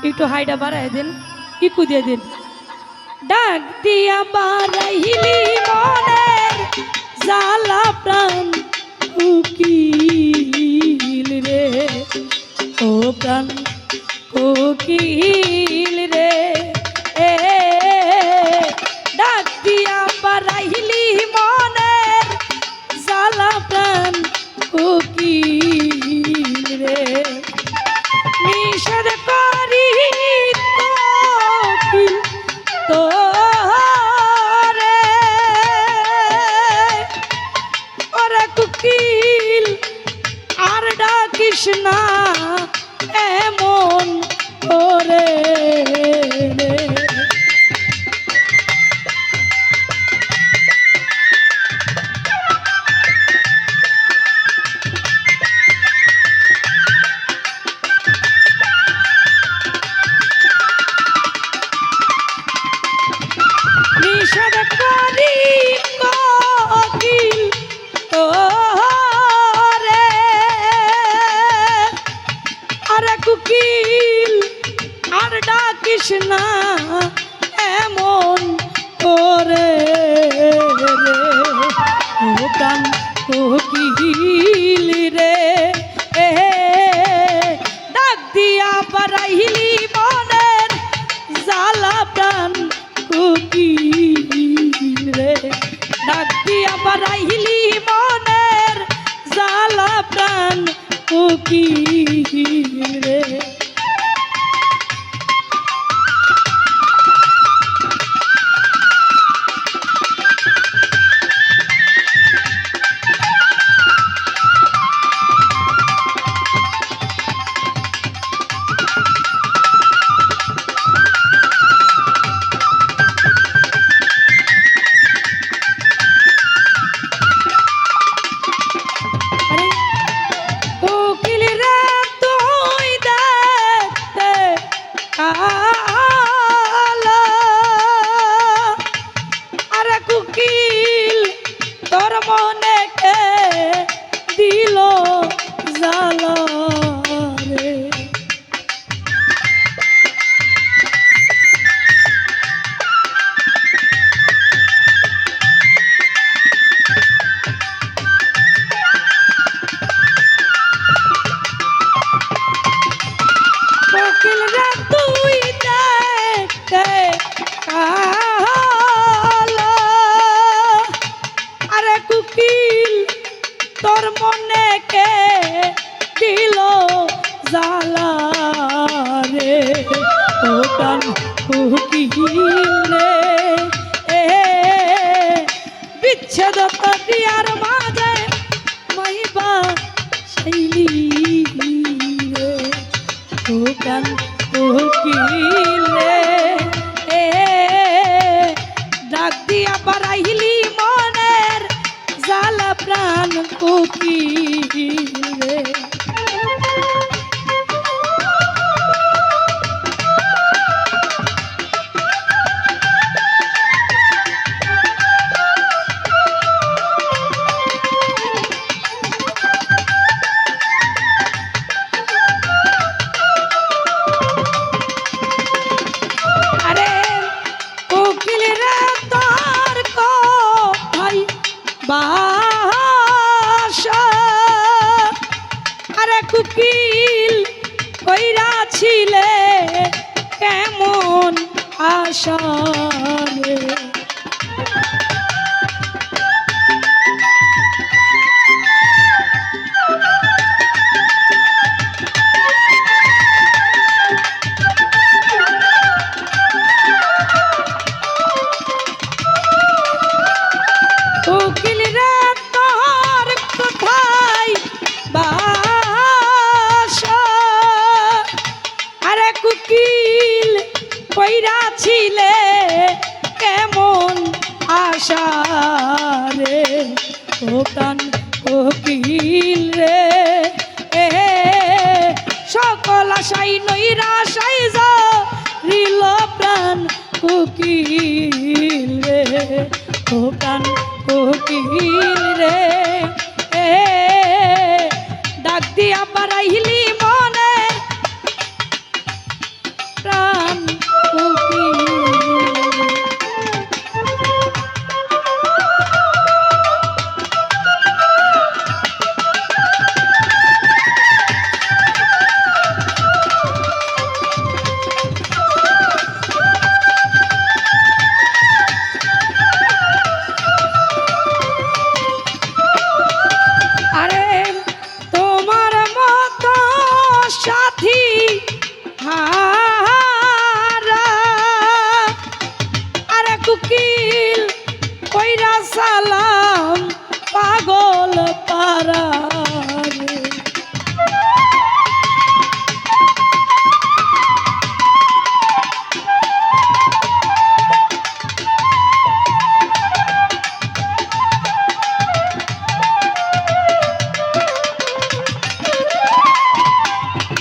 একটু হাইটা বাড়াই দিন, ইকু দিয়ে দিন। ডাক দিয়া বাড়াইলি মনের জ্বালা প্রাণ কোকিল রে, ও প্রাণ কোকিল রে, এ ডাক দিয়া বাড়াইলি মনের জ্বালা প্রাণ কোকিল রে, নিষেধ করি কোকিল তোরে, ওরে কোকিল আর ডাকিস না এমন করে রে। নিষেধ করি কোকিল তোরে, আরে কোকিল আর ডাকিস না এমন করে রে, ও প্রাণ কোকিল রে, এ ডাক দিয়া বাড়াইলি মনের জ্বালা প্রাণ কোকিল রে, ডাক দিয়া বাড়াইলি মনের জ্বালা প্রাণ কোকিল রে। আরে কোকিল তোর মনে কে দিল জ্বালা রে, কোকিল রে তুই দেখতে কালো, আরে কোকিল তোর মনে কে দিল জ্বালা রে, ও প্রাণ কোকিল রে, এ বিচ্ছেদ প্রক্রিয়ার মাঝে মাইবা শৈলী রে, ও প্রাণ কোকিল রে, এ ডাক দিয়া বাড়াইলি মনের জ্বালা প্রাণ কোকিল রে। আরে কোকিল কইরা ছিলে কেমন আশা রে, কোকিল রে তোর কোথায় বাসা, আরে কোকিল কইরা ছিলে কেমন আশা রে, ও প্রাণ কোকিল রে, এ সকল আশাই নৈরাশাই রিল প্রাণ কোকিল রে, ও প্রাণ কোকিল রে, এ ডাক দিয়া বাড়াইলি মনে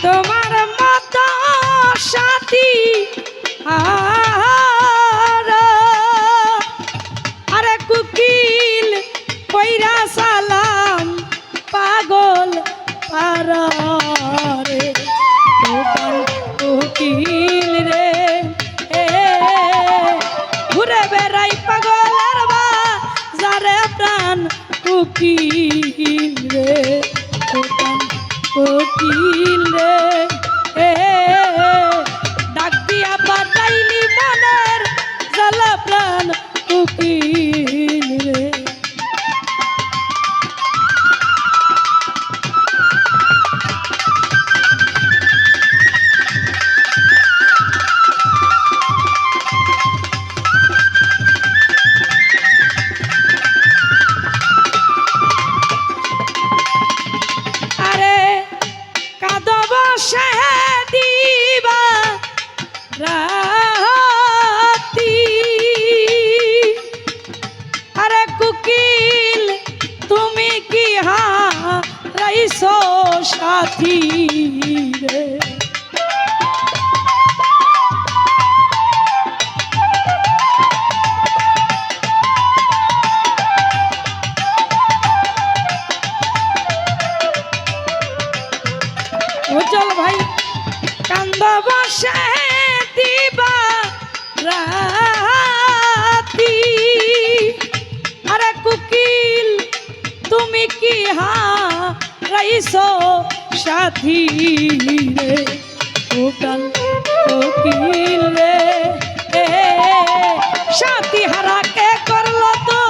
তোমার মতো সাথী আরে কুকিল কইরা সালাম পাগল পারে কুকিল রে ঘুরে বেড়াই পাগলের বাজারে প্রাণ কুকিল রে কোকিল রে ডাক দিয়া বাড়াইলি মনের জ্বালা প্রাণ কোকিল রে রাতি আরে কুকিল তুমি কি হারাইছো সাথী রে চল ভাই কান্দ বসে দিবা রাতি আরে কুকিল তুমি কি হারাইছো সাথী রে কোকিল রে সাথী হারা কে করলো তো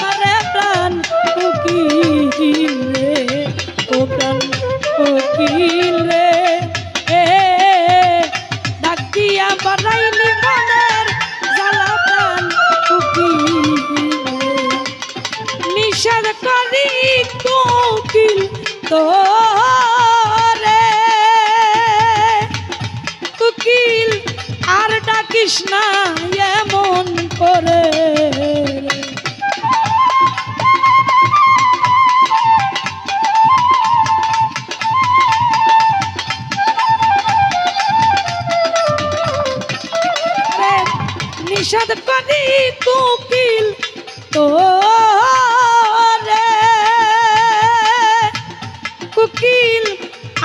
আরে প্রাণ কোকিল রে কোকিল রে ডাক দিয়া বাড়াইলি মনের জ্বালা প্রাণ কোকিল নিষেধ করি কোকিল তোরে কোকিল আর ডাকিস না এমন করে নিষেধ করি কোকিল তোরে কোকিল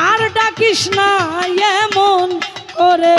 আর ডাকিস না এমন করে